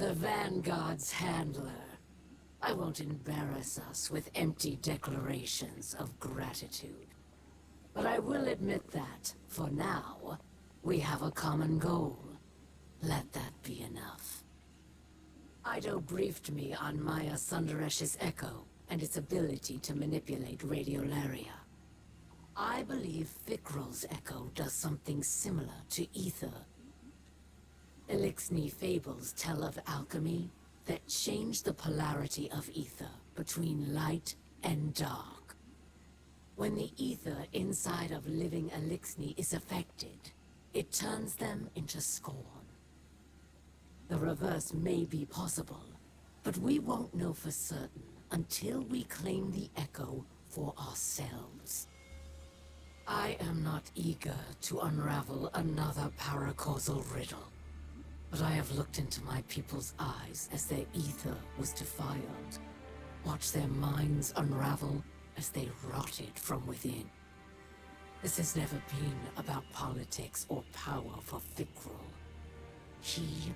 The Vanguard's handler. I won't embarrass us with empty declarations of gratitude. But I will admit that, for now, we have a common goal. Let that be enough. Ido briefed me on Maya Sundaresh's echo and its ability to manipulate radiolaria. I believe Fikrul's echo does something similar to ether. Elixni fables tell of alchemy that change the polarity of ether between light and dark. When the ether inside of living Elixni is affected, it turns them into scorn. The reverse may be possible, but we won't know for certain until we claim the echo for ourselves. I am not eager to unravel another paracausal riddle. But I have looked into my people's eyes as their ether was defiled. Watched their minds unravel as they rotted from within. This has never been about politics or power for Fikrul. He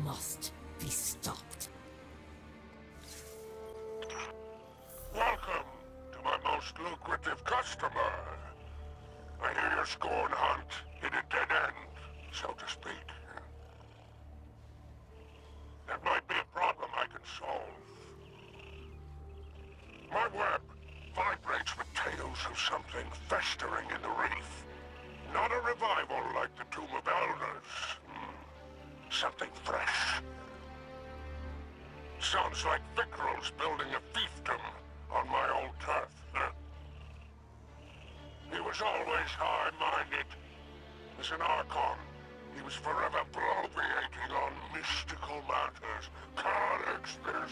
must be stopped. Welcome to my most lucrative customer. I hear your scorn hunt hit a dead end, so to speak. That might be a problem I can solve. My web vibrates with tales of something festering in the reef. Not a revival like the Tomb of Elders. Something fresh. Sounds like Fikrul's building a fiefdom on my old turf. He was always high-minded. As an Archon, he was forever bloviating on mystical matters. Codex this,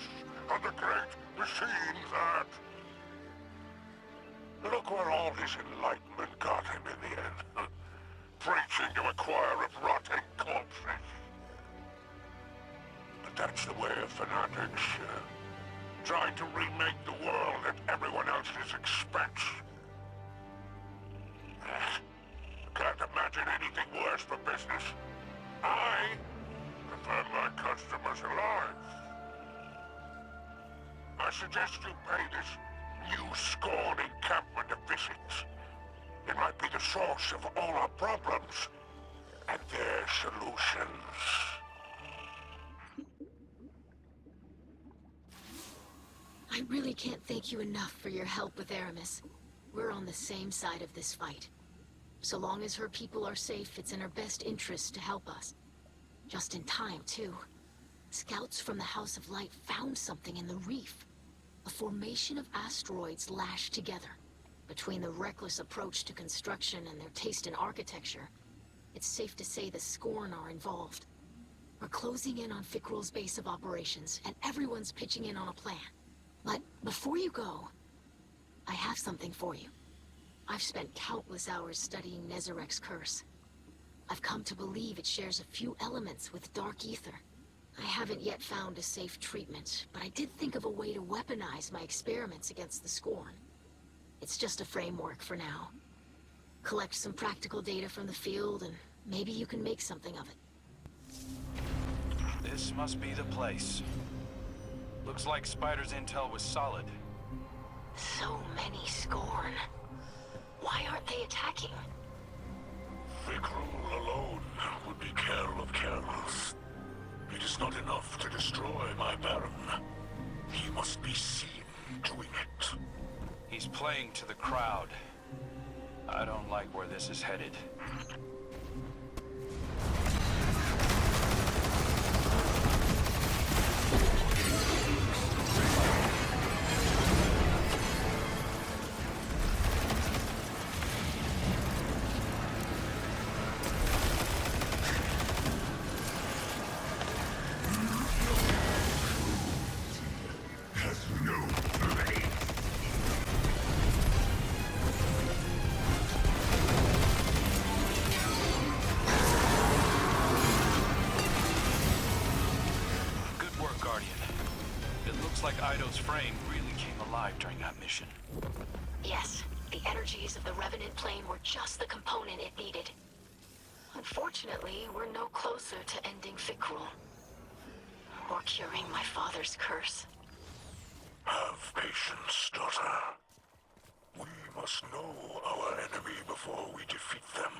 and the great machine that. Look where all his enlightenment got him in the end. Preaching to a choir of rotting corpses. But that's the way of fanatics. Trying to remake the world that everyone else expects. Can't imagine anything worse for business. I prefer my customers alive. I suggest you pay this new scorn encampment a visit. It might be the source of all our problems and their solutions. I really can't thank you enough for your help with Aramis. We're on the same side of this fight. So long as her people are safe, it's in her best interest to help us. Just in time, too. Scouts from the House of Light found something in the reef. A formation of asteroids lashed together. Between the reckless approach to construction and their taste in architecture, it's safe to say the Scorn are involved. We're closing in on Fikrul's base of operations, and everyone's pitching in on a plan. But before you go, I have something for you. I've spent countless hours studying Nezarek's curse. I've come to believe it shares a few elements with Dark Ether. I haven't yet found a safe treatment, but I did think of a way to weaponize my experiments against the Scorn. It's just a framework for now. Collect some practical data from the field, and maybe you can make something of it. This must be the place. Looks like Spider's intel was solid. So many Scorn. Why aren't they attacking? Fikrul alone would be careful of careless. It is not enough to destroy my Baron. He must be seen doing it. He's playing to the crowd. I don't like where this is headed. Like Ido's frame really came alive during that mission. Yes, the energies of the Revenant plane were just the component it needed. Unfortunately, we're no closer to ending Fikrul. before curing my father's curse. Have patience, daughter. We must know our enemy before we defeat them.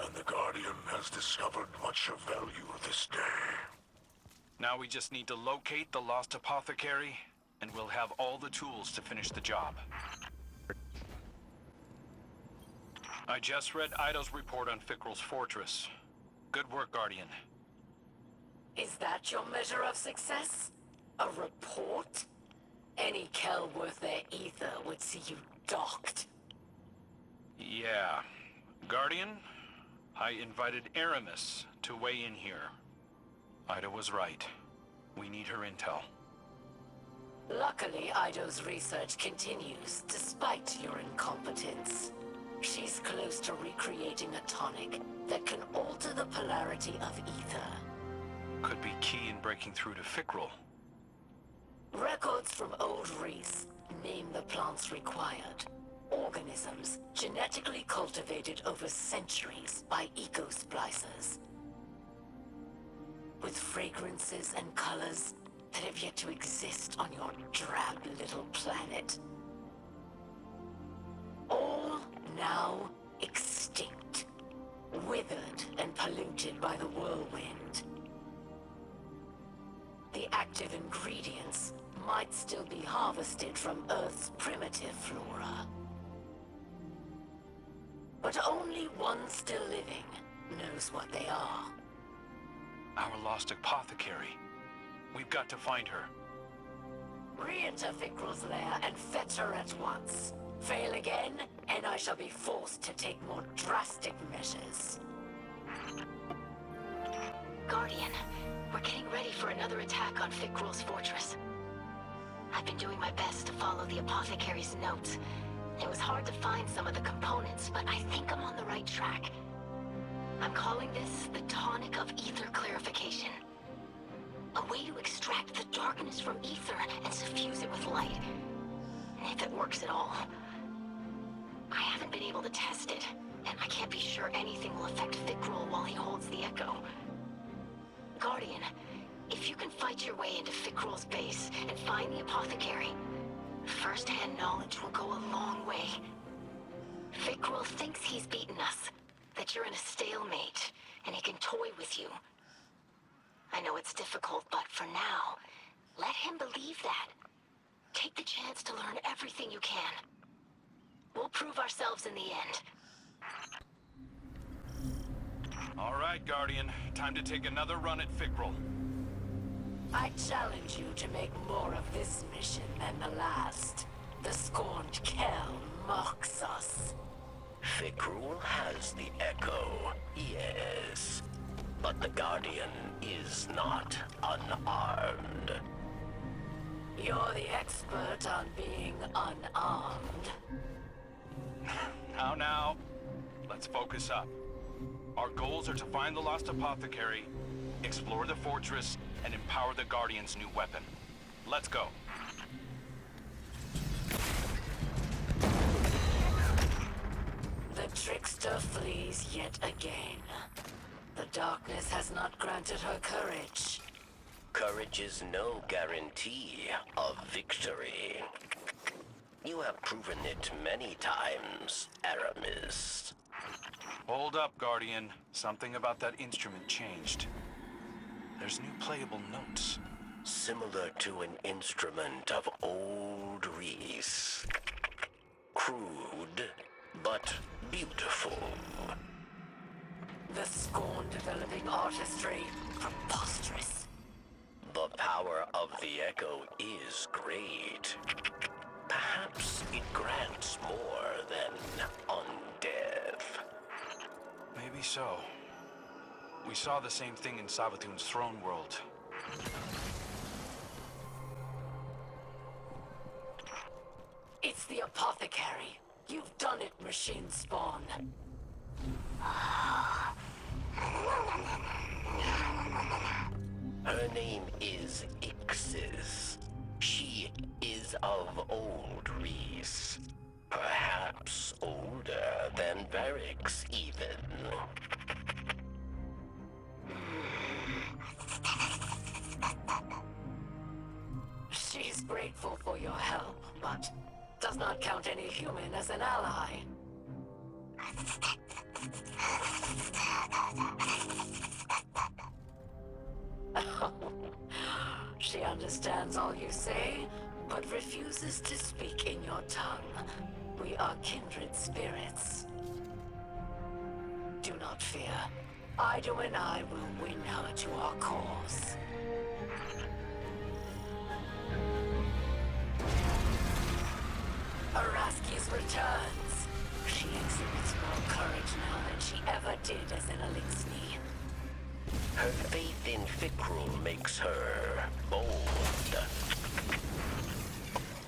And the Guardian has discovered much of value this day. Now we just need to locate the lost apothecary, and we'll have all the tools to finish the job. I just read Ido's report on Fikrul's fortress. Good work, Guardian. Is that your measure of success? A report? Any Kel worth their ether would see you docked. Yeah. Guardian, I invited Aramis to weigh in here. Ida was right. We need her intel. Luckily, Ido's research continues, despite your incompetence. She's close to recreating a tonic that can alter the polarity of ether. Could be key in breaking through to Fikrul. Records from old Reese name the plants required. Organisms genetically cultivated over centuries by eco-splicers. With fragrances and colors that have yet to exist on your drab little planet. All now extinct, withered and polluted by the whirlwind. The active ingredients might still be harvested from Earth's primitive flora. But only one still living knows what they are. Our lost apothecary. We've got to find her. Re-enter Fikrul's lair and fetch her at once. Fail again, and I shall be forced to take more drastic measures. Guardian, we're getting ready for another attack on Fikrul's fortress. I've been doing my best to follow the apothecary's notes. It was hard to find some of the components, but I think I'm on the right track. I'm calling this the tonic of ether clarification. A way to extract the darkness from ether and suffuse it with light. If it works at all. I haven't been able to test it, and I can't be sure anything will affect Fikrul while he holds the Echo. Guardian, if you can fight your way into Fikrul's base and find the apothecary, first-hand knowledge will go a long way. Fikrul thinks he's beaten us, that you're in a stalemate, and he can toy with you. I know it's difficult, but for now, let him believe that. Take the chance to learn everything you can. We'll prove ourselves in the end. All right, Guardian. Time to take another run at Fikrul. I challenge you to make more of this mission than the last. The scorned Kel mocks us. Fikrul has the Echo, yes. But the Guardian is not unarmed. You're the expert on being unarmed. Now. Let's focus up. Our goals are to find the lost apothecary, explore the fortress, and empower the Guardian's new weapon. Let's go. The trickster flees yet again. The darkness has not granted her courage. Courage is no guarantee of victory. You have proven it many times, Aramis. Hold up, Guardian. Something about that instrument changed. There's new playable notes. Similar to an instrument of old Reese. Crude, but beautiful. The scorn developing artistry. Preposterous. The power of the Echo is great. Perhaps it grants more than undeath. Maybe so. We saw the same thing in Savathun's throne world. It's the apothecary. You've done it, machine spawn. Her name is Ixis. She is of old Reese. Perhaps older than Varix, even. grateful for your help, but does not count any human as an ally. She understands all you say, but refuses to speak in your tongue. We are kindred spirits. Do not fear. Ido and I will win her to our cause. Araski's returns. She exhibits more courage now than she ever did as an Elixni. Her faith in Fikrul makes her bold.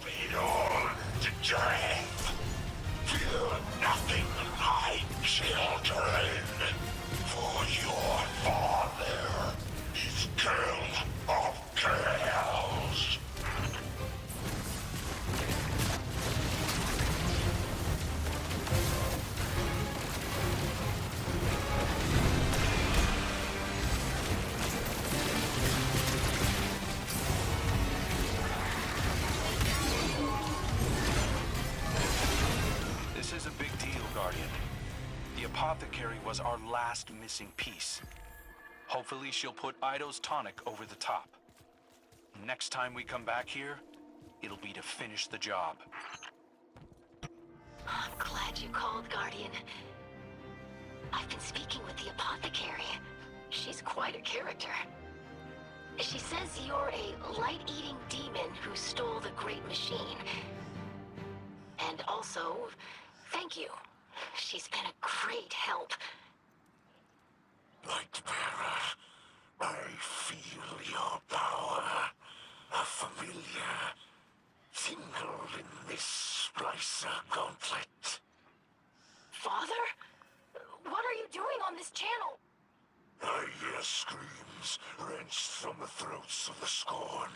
Lead on to death. Fear nothing like children. For your father is Girl of Girls. This is a big deal, Guardian. The apothecary was our last missing piece. Hopefully she'll put Ido's tonic over the top. Next time we come back here, it'll be to finish the job. I'm glad you called, Guardian. I've been speaking with the apothecary. She's quite a character. She says you're a light-eating demon who stole the Great Machine. And also, thank you. She's been a great help. Lightbearer, I feel your power. A familiar tingle in this splicer gauntlet. Father? What are you doing on this channel? I hear screams wrenched from the throats of the Scorn.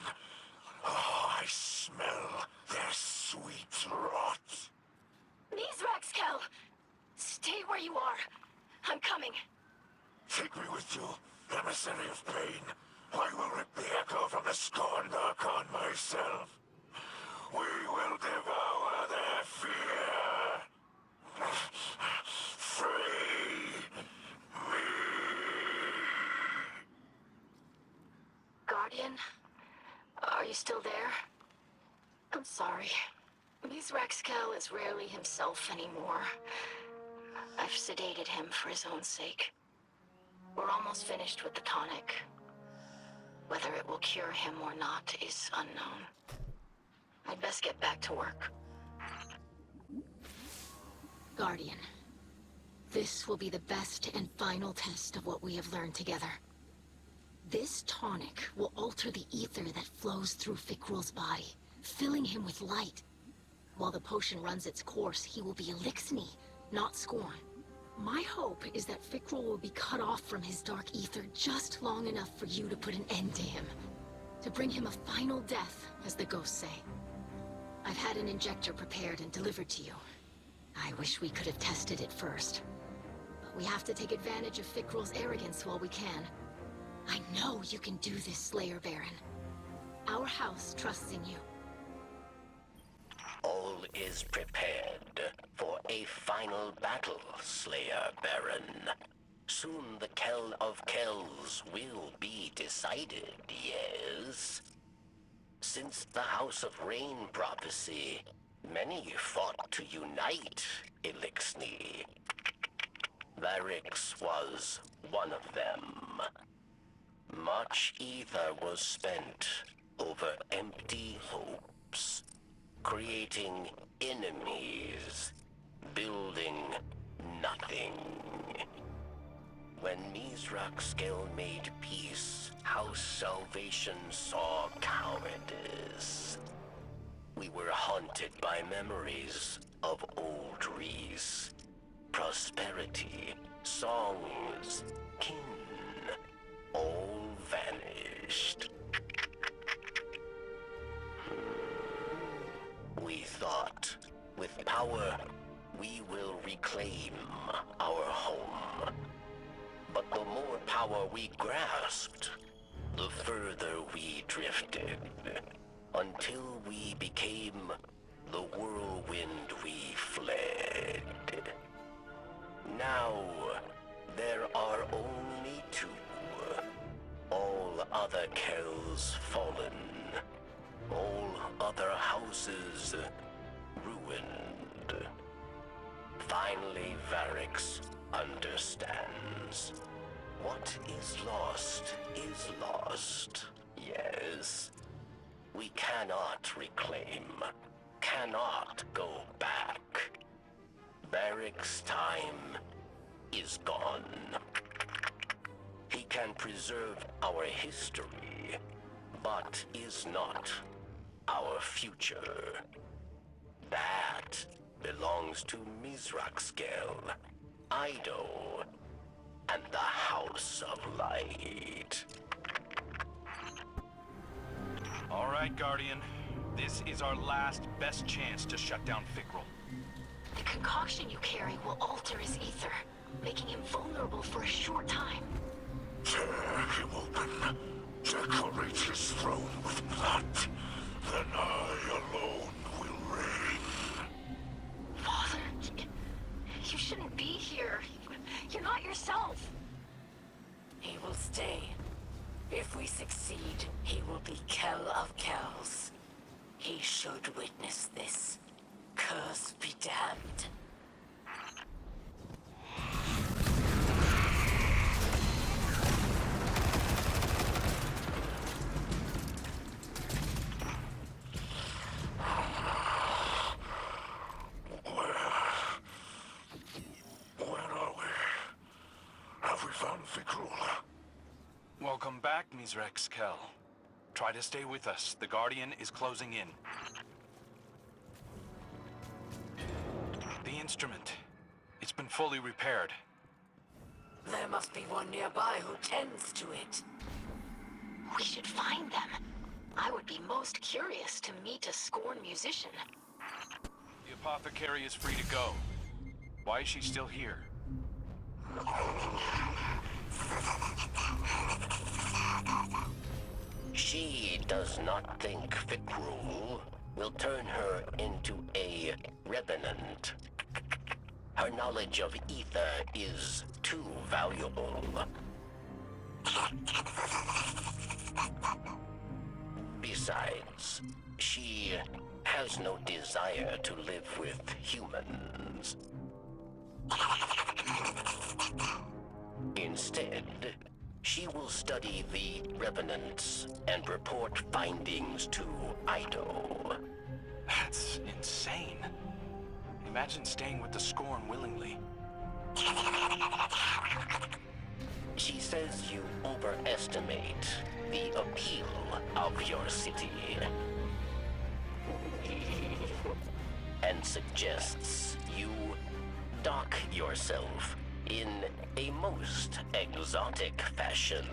Oh, I smell their sweet rot. Mizraxkel! Stay where you are. I'm coming. Take me with you, emissary of pain. I will rip the echo from the Scorned Archon myself. We will devour their fear. Free me. Guardian? Are you still there? I'm sorry. Mizraxkel is rarely himself anymore. I've sedated him for his own sake. We're almost finished with the tonic. Whether it will cure him or not is unknown. I'd best get back to work. Guardian, this will be the best and final test of what we have learned together. This tonic will alter the ether that flows through Fikrul's body, filling him with light. While the potion runs its course, he will be Elixni, not Scorn. My hope is that Fikrul will be cut off from his dark ether just long enough for you to put an end to him. To bring him a final death, as the ghosts say. I've had an injector prepared and delivered to you. I wish we could have tested it first. But we have to take advantage of Fikrul's arrogance while we can. I know you can do this, Slayer Baron. Our house trusts in you. All is prepared for a final battle, Slayer Baron. Soon the Kell of Kells will be decided, yes? Since the House of Rain prophecy, many fought to unite Elixni. Varix was one of them. Much ether was spent over empty hopes, creating enemies, building nothing. When Mizraxkel made peace, House Salvation saw cowardice. We were haunted by memories of old Reese, prosperity, songs, kin, all vanished. We thought, with power, we will reclaim our home. But the more power we grasped, the further we drifted. until we became the whirlwind we fled. Now, there are only two. All other Kells fallen. All other houses ruined. Finally, Varix understands. What is lost. Yes. We cannot reclaim, cannot go back. Varric's time is gone. He can preserve our history, but is not our future. That belongs to Mizraxkel, Ido, and the House of Light. All right, Guardian. This is our last best chance to shut down Fikrul. The concoction you carry will alter his ether, making him vulnerable for a short time. Tear him open. Decorate his throne with blood. Then I alone will reign. Father, you shouldn't be here. You're not yourself. He will stay. If we succeed, he will be Kell of Kells. He should witness this. Curse be damned. Where are we? Have we found Fikrul? Welcome back, Mizraxkel. Try to stay with us. The Guardian is closing in. The instrument. It's been fully repaired. There must be one nearby who tends to it. We should find them. I would be most curious to meet a Scorn musician. The apothecary is free to go. Why is she still here? She does not think Fikrul will turn her into a Revenant. Her knowledge of ether is too valuable. Besides, she has no desire to live with humans. Instead, she will study the Revenants and report findings to Ido. That's insane. Imagine staying with the Scorn willingly. She says you overestimate the appeal of your city. And suggests you dock yourself in a most exotic fashion.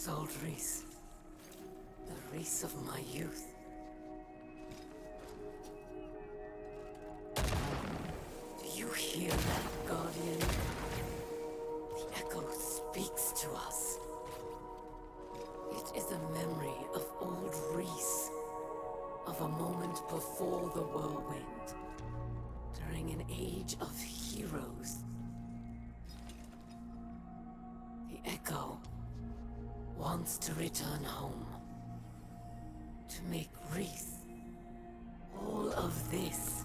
old Reese. The Reese of my youth. Do you hear that, Guardian? The echo speaks to us. It is a memory of old Reese. Of a moment before the whirlwind. During an age of heroes. The echo wants to return home. To make Reese all of this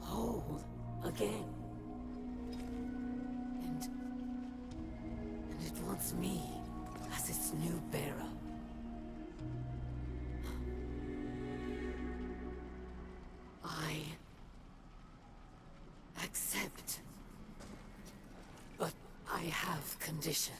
whole again. And it wants me as its new bearer. I accept. But I have conditions.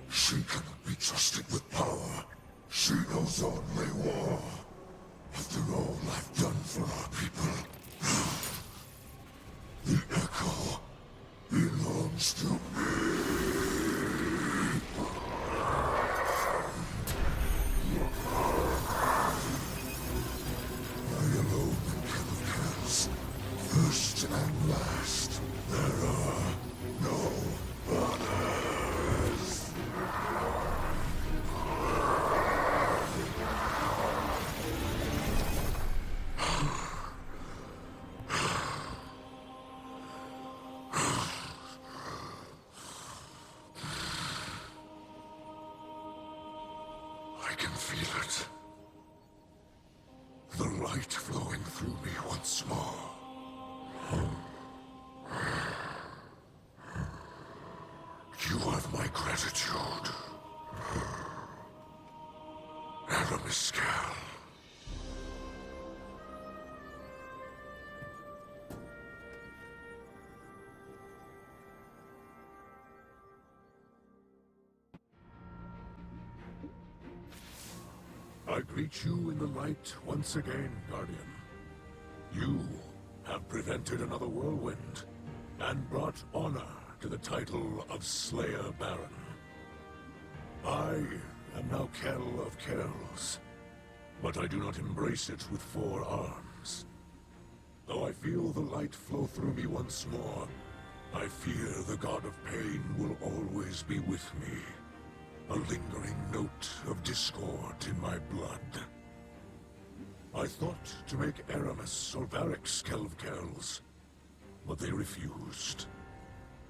She cannot be trusted with power. She knows only war. After all I've done for our people, the echo belongs to me. I alone can kill the kills. First and last, there are no others. I can feel it. The light flowing through me once more. You have my gratitude. Aramis. I greet you in the light once again, Guardian. You have prevented another whirlwind, and brought honor to the title of Slayer Baron. I am now Kell of Kells, but I do not embrace it with 4 arms. Though I feel the light flow through me once more, I fear the god of pain will always be with me. A lingering note of discord in my blood. I thought to make Aramis or Varric's Kell of Kells, but they refused.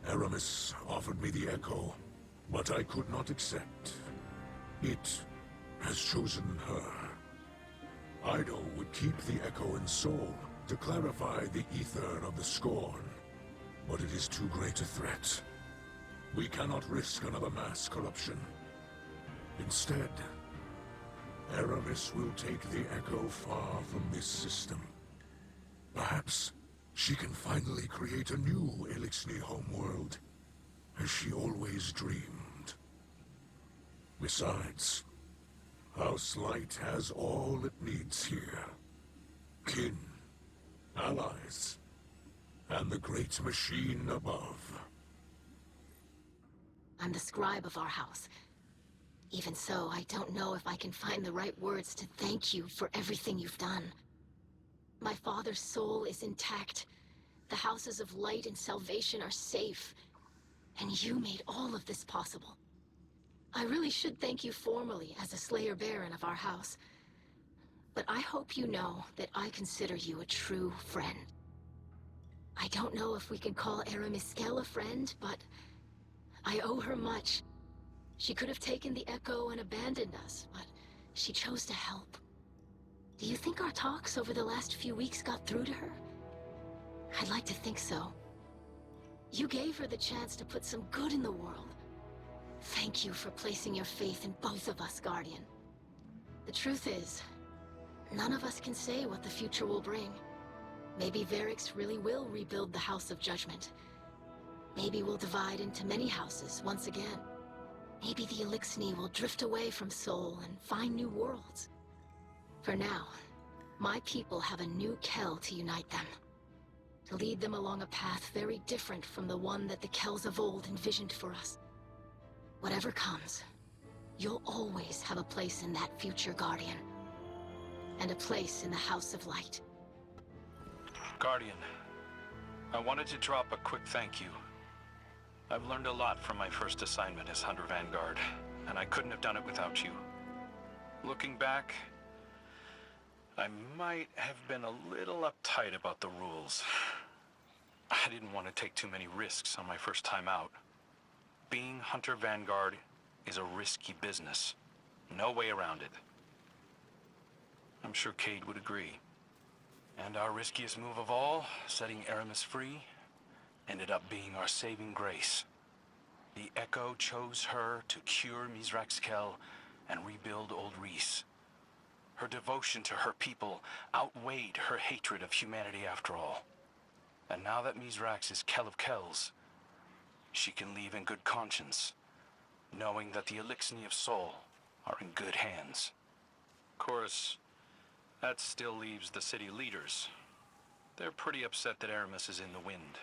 Aramis offered me the Echo, but I could not accept. It has chosen her. Ido would keep the Echo in Soul to clarify the ether of the Scorn, but it is too great a threat. We cannot risk another mass corruption. Instead, Aramis will take the Echo far from this system. Perhaps she can finally create a new Elixni homeworld, as she always dreamed. Besides, House Light has all it needs here. Kin, allies, and the great machine above. I'm the scribe of our house. Even so, I don't know if I can find the right words to thank you for everything you've done. My father's soul is intact. The houses of light and salvation are safe. And you made all of this possible. I really should thank you formally as a Slayer Baron of our house. But I hope you know that I consider you a true friend. I don't know if we can call Aramis Kell a friend, but I owe her much. She could have taken the Echo and abandoned us, but she chose to help. Do you think our talks over the last few weeks got through to her? I'd like to think so. You gave her the chance to put some good in the world. Thank you for placing your faith in both of us, Guardian. The truth is, none of us can say what the future will bring. Maybe Varrix really will rebuild the House of Judgment. Maybe we'll divide into many houses once again. Maybe the Elixni will drift away from Sol and find new worlds. For now, my people have a new Kel to unite them. To lead them along a path very different from the one that the Kells of old envisioned for us. Whatever comes, you'll always have a place in that future, Guardian. And a place in the House of Light. Guardian, I wanted to drop a quick thank you. I've learned a lot from my first assignment as Hunter Vanguard, and I couldn't have done it without you. Looking back, I might have been a little uptight about the rules. I didn't want to take too many risks on my first time out. Being Hunter Vanguard is a risky business. No way around it. I'm sure Cade would agree. And our riskiest move of all, setting Aramis free, ended up being our saving grace. The Echo chose her to cure Mizrax's Kel and rebuild Old Reese. Her devotion to her people outweighed her hatred of humanity after all. And now that Mizrax is Kel of Kells, she can leave in good conscience, knowing that the Elixni of Sol are in good hands. Of course, that still leaves the city leaders. They're pretty upset that Aramis is in the wind.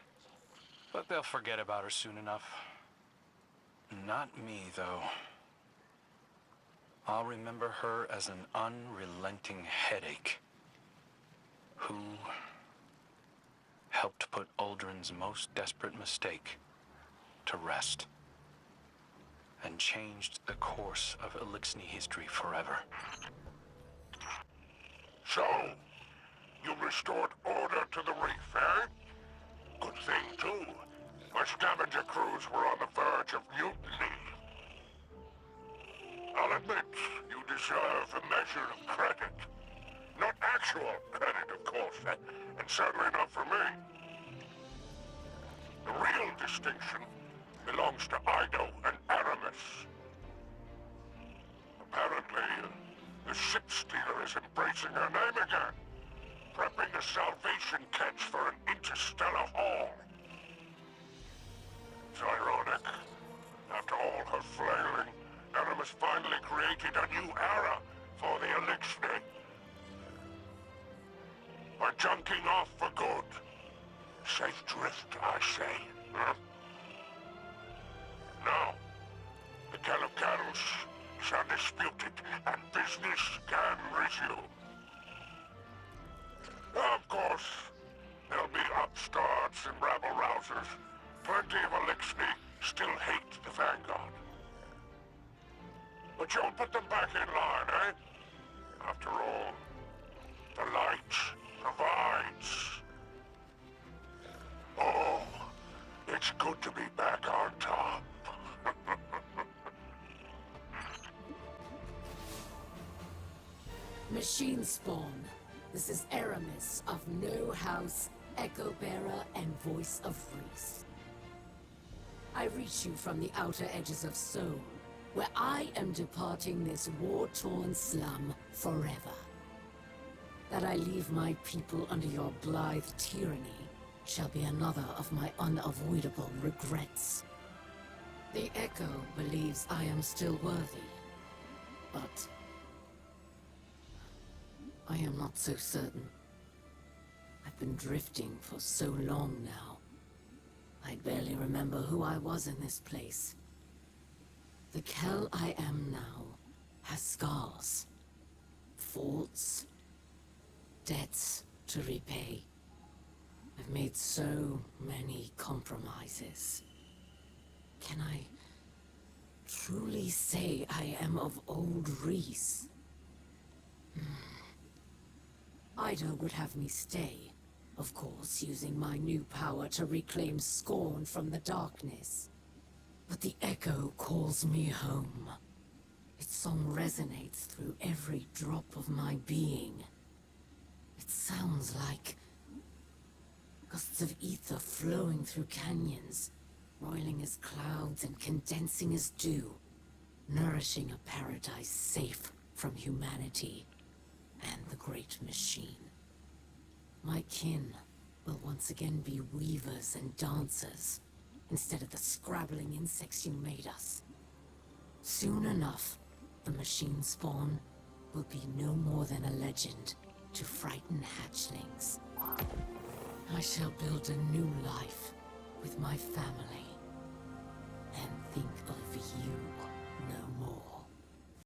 But they'll forget about her soon enough. Not me, though. I'll remember her as an unrelenting headache who helped put Uldren's most desperate mistake to rest and changed the course of Elixni history forever. So, you restored order to the reef, eh? Good thing, too. My scavenger crews were on the verge of mutiny. I'll admit, you deserve a measure of credit. Not actual credit, of course, and certainly not for me. The real distinction belongs to Ido and Aramis. Apparently, the ship stealer is embracing her name again, prepping a salvation catch for an interstellar haul. It's ironic. After all her flailing, Aramis finally created a new era for the Elixni. By junking off for good. Safe drift, I say. Huh? Now, the Kel of Kells shall dispute it, and business can resume. Of course, there'll be upstarts and rabble-rousers. Plenty of Elixni still hate the Vanguard. But you'll put them back in line, eh? After all, the light provides. Oh, it's good to be back on top. Machine spawn. This is Aramis of No House, Echo Bearer, and Voice of Reese. I reach you from the outer edges of Sol, where I am departing this war-torn slum forever. That I leave my people under your blithe tyranny shall be another of my unavoidable regrets. The Echo believes I am still worthy, but I am not so certain. I've been drifting for so long now. I barely remember who I was in this place. The Kel I am now has scars, faults, debts to repay. I've made so many compromises. Can I truly say I am of Old Reese? Ido would have me stay, of course, using my new power to reclaim scorn from the darkness. But the Echo calls me home. Its song resonates through every drop of my being. It sounds like gusts of ether flowing through canyons, roiling as clouds and condensing as dew, nourishing a paradise safe from humanity and the great machine. My kin will once again be weavers and dancers, instead of the scrabbling insects you made us. Soon enough, the machine spawn will be no more than a legend to frighten hatchlings. I shall build a new life with my family.